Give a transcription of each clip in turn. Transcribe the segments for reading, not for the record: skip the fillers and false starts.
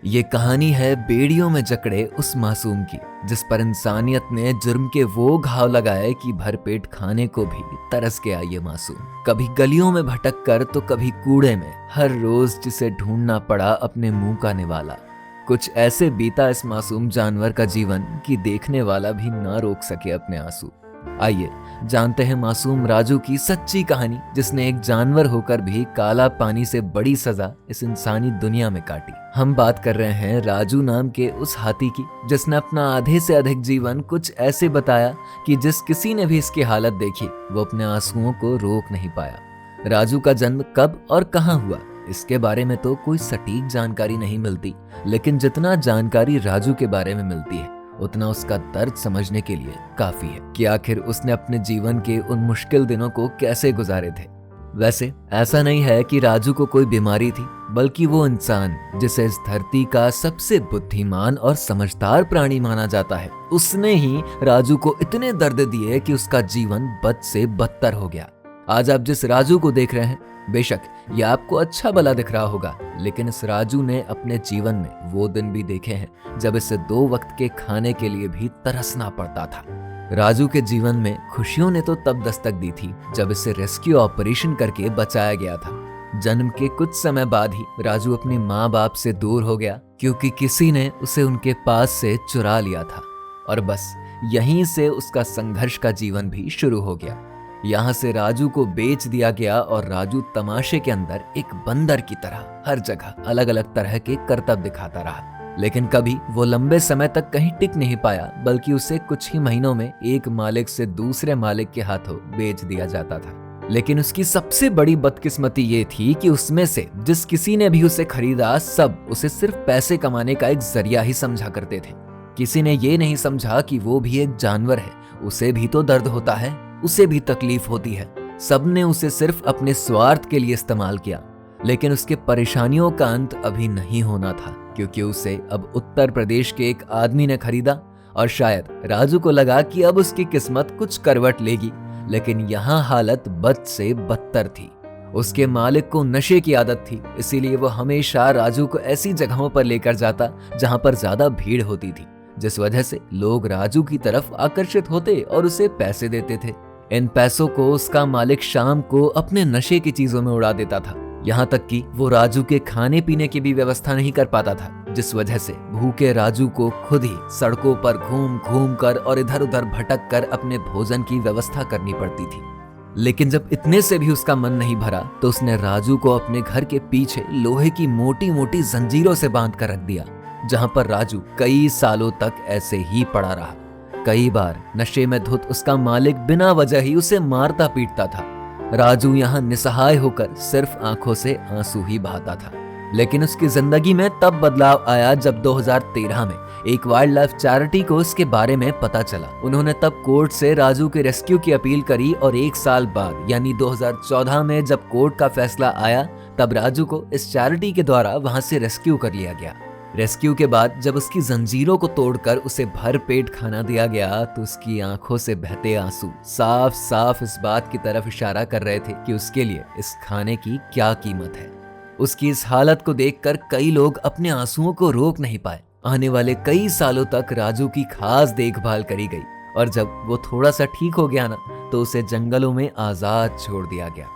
ये कहानी है बेड़ियों में जकड़े उस मासूम की, जिस पर इंसानियत ने जुर्म के वो घाव लगाए कि भरपेट खाने को भी तरस गया ये मासूम। कभी गलियों में भटक कर तो कभी कूड़े में, हर रोज जिसे ढूंढना पड़ा अपने मुंह का निवाला। कुछ ऐसे बीता इस मासूम जानवर का जीवन कि देखने वाला भी ना रोक सके अपने आंसू। आइए जानते हैं मासूम राजू की सच्ची कहानी, जिसने एक जानवर होकर भी काला पानी से बड़ी सजा इस इंसानी दुनिया में काटी। हम बात कर रहे हैं राजू नाम के उस हाथी की, जिसने अपना आधे से अधिक जीवन कुछ ऐसे बताया कि जिस किसी ने भी इसकी हालत देखी वो अपने आंसुओं को रोक नहीं पाया। राजू का जन्म कब और कहाँ हुआ, इसके बारे में तो कोई सटीक जानकारी नहीं मिलती, लेकिन जितना जानकारी राजू के बारे में मिलती है उतना उसका दर्द समझने के लिए काफी है कि आखिर उसने अपने जीवन के उन मुश्किल दिनों को कैसे गुजारे थे। वैसे ऐसा नहीं है कि राजू को कोई बीमारी थी, बल्कि वो इंसान जिसे इस धरती का सबसे बुद्धिमान और समझदार प्राणी माना जाता है, उसने ही राजू को इतने दर्द दिए कि उसका जीवन बद से बदतर हो गया। आज आप जिस राजू को देख रहे हैं, बेशक ये आपको अच्छा भला दिख रहा होगा, लेकिन इस राजू ने अपने जीवन में वो दिन भी देखे हैं जब इसे 2 वक्त के खाने के लिए भी तरसना पड़ता था। राजू के जीवन में खुशियों ने तो तब दस्तक दी थी जब इसे रेस्क्यू ऑपरेशन करके बचाया गया था। जन्म के कुछ समय बाद ही राजू अपने माँ बाप से दूर हो गया, क्योंकि किसी ने उसे उनके पास से चुरा लिया था। और बस यहीं से उसका संघर्ष का जीवन भी शुरू हो गया। यहाँ से राजू को बेच दिया गया और राजू तमाशे के अंदर एक बंदर की तरह हर जगह अलग अलग तरह के करतब दिखाता रहा। लेकिन कभी वो लंबे समय तक कहीं टिक नहीं पाया, बल्कि उसे कुछ ही महीनों में एक मालिक से दूसरे मालिक के हाथों बेच दिया जाता था। लेकिन उसकी सबसे बड़ी बदकिस्मती ये थी कि उसमें से जिस किसी ने भी उसे खरीदा, सब उसे सिर्फ पैसे कमाने का एक जरिया ही समझा करते थे। किसी ने ये नहीं समझा कि वो भी एक जानवर है, उसे भी तो दर्द होता है, उसे भी तकलीफ होती है। सबने उसे सिर्फ अपने स्वार्थ के लिए इस्तेमाल किया। लेकिन उसके परेशानियों का अंत अभी नहीं होना था, क्योंकि उसे अब उत्तर प्रदेश के एक आदमी ने खरीदा। और शायद राजू को लगा कि अब उसकी किस्मत कुछ करवट लेगी, लेकिन यहाँ हालत बद से बदतर थी। उसके मालिक को नशे की आदत थी, इसीलिए वो हमेशा राजू को ऐसी जगहों पर लेकर जाता जहां पर ज्यादा भीड़ होती थी, जिस वजह से लोग राजू की तरफ आकर्षित होते और उसे पैसे देते थे। इन पैसों को उसका मालिक शाम को अपने नशे की चीजों में उड़ा देता था। यहाँ तक कि वो राजू के खाने पीने की भी व्यवस्था नहीं कर पाता था, जिस वजह से भूखे राजू को खुद ही सड़कों पर घूम घूम कर और इधर उधर भटक कर अपने भोजन की व्यवस्था करनी पड़ती थी। लेकिन जब इतने से भी उसका मन नहीं भरा, तो उसने राजू को अपने घर के पीछे लोहे की मोटी मोटी जंजीरों से बांध कर रख दिया, जहां पर राजू कई सालों तक ऐसे ही पड़ा रहा। कई बार नशे में धुत उसका मालिक बिना वजह ही उसे मारता पीटता था। राजू यहाँ निसहाय होकर सिर्फ आंखों से आंसू ही बहाता था। लेकिन उसकी जिंदगी में तब बदलाव आया जब 2013 में एक वाइल्ड लाइफ चैरिटी को इसके बारे में पता चला। उन्होंने तब कोर्ट से राजू के रेस्क्यू की अपील करी और 1 साल बाद यानी 2014 में जब कोर्ट का फैसला आया, तब राजू को इस चैरिटी के द्वारा वहां से रेस्क्यू कर लिया गया। रेस्क्यू के बाद जब उसकी जंजीरों को तोड़कर उसे भर पेट खाना दिया गया, तो उसकी आंखों से बहते आंसू साफ साफ इस बात की तरफ इशारा कर रहे थे कि उसके लिए इस खाने की क्या कीमत है। उसकी इस हालत को देखकर कई लोग अपने आंसुओं को रोक नहीं पाए। आने वाले कई सालों तक राजू की खास देखभाल करी गई, और जब वो थोड़ा सा ठीक हो गया ना, तो उसे जंगलों में आजाद छोड़ दिया गया।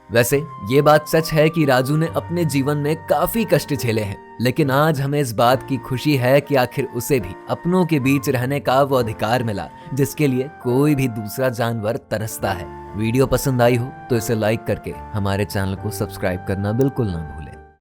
वैसे ये बात सच है कि राजू ने अपने जीवन में काफी कष्ट झेले हैं, लेकिन आज हमें इस बात की खुशी है कि आखिर उसे भी अपनों के बीच रहने का वो अधिकार मिला, जिसके लिए कोई भी दूसरा जानवर तरसता है। वीडियो पसंद आई हो तो इसे लाइक करके हमारे चैनल को सब्सक्राइब करना बिल्कुल ना भूलें।